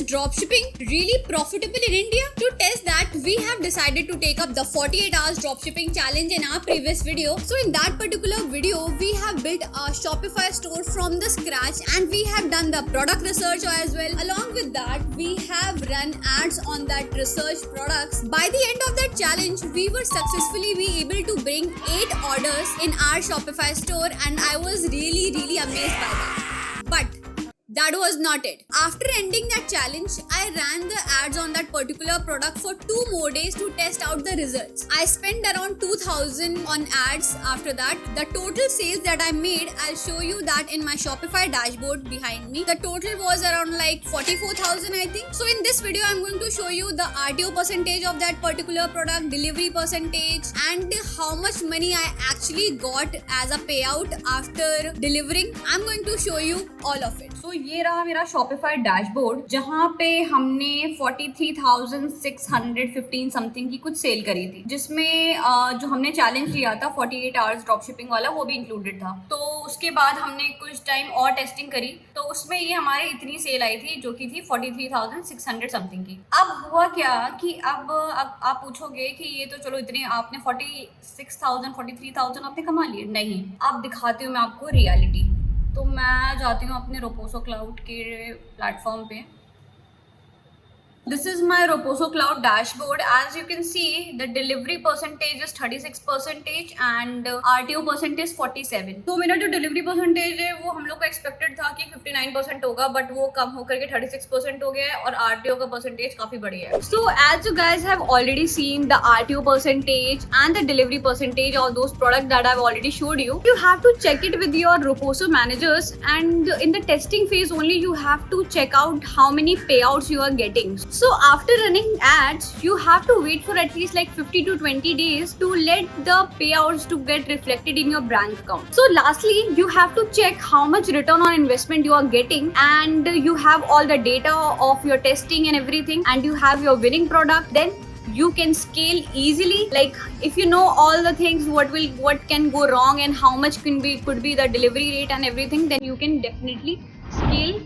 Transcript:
Is dropshipping really profitable in India? To test that, we have decided to take up the 48 hours dropshipping challenge in our previous video. So in that particular video, we have built a Shopify store from the scratch and we have done the product research as well. Along with that, we have run ads on that research products. By the end of that challenge, we were successfully able to bring 8 orders in our Shopify store, and I was really amazed by that. But that was not it. After ending that challenge, I ran the ads on that particular product for 2 more days to test out the results. I spent around 2,000 on ads after that. The total sales that I made, I'll show you that in my Shopify dashboard behind me. The total was around like 44,000 I think. So in this video, I'm going to show you the RTO percentage of that particular product, delivery percentage, and how much money I actually got as a payout after delivering. I'm going to show you all of it. So ये रहा मेरा Shopify dashboard जहाँ पे हमने 43,615 something की कुछ cell करी थी, जिसमें जो हमने चैलेंज लिया था 48 आवर्स ड्रॉपशिपिंग वाला वो भी इंक्लूडेड था। तो उसके बाद हमने कुछ टाइम और टेस्टिंग करी तो उसमें ये हमारे इतनी सेल आई थी जो कि थी 43,600 समथिंग की। अब हुआ क्या कि अब आप पूछोगे कि ये तो चलो इतने आपने 46,000 43,000 आपने कमा लिए। नहीं, अब दिखाती हूँ मैं आपको रियलिटी। तो मैं जाती हूँ अपने रोपोसो क्लाउड के प्लेटफॉर्म पे। This is my Roposo Cloud dashboard. As you can see, the delivery percentage is 36% and RTO percentage 47. तो मेरा जो delivery percentage है वो हम लोग का expected था कि 59% होगा, but वो कम होकर के 36% हो गया है और RTO का percentage काफी बढ़िया है। So as you guys have already seen the RTO percentage and the delivery percentage of those products that I've already showed you, you have to check it with your Roposo managers, and in the testing phase only you have to check out how many payouts you are getting. So after running ads, you have to wait for at least like 50 to 20 days to let the payouts to get reflected in your bank account. So lastly, you have to check how much return on investment you are getting, and you have all the data of your testing and everything, and you have your winning product. Then you can scale easily. Like if you know all the things, what can go wrong and how much could be the delivery rate and everything, then you can definitely scale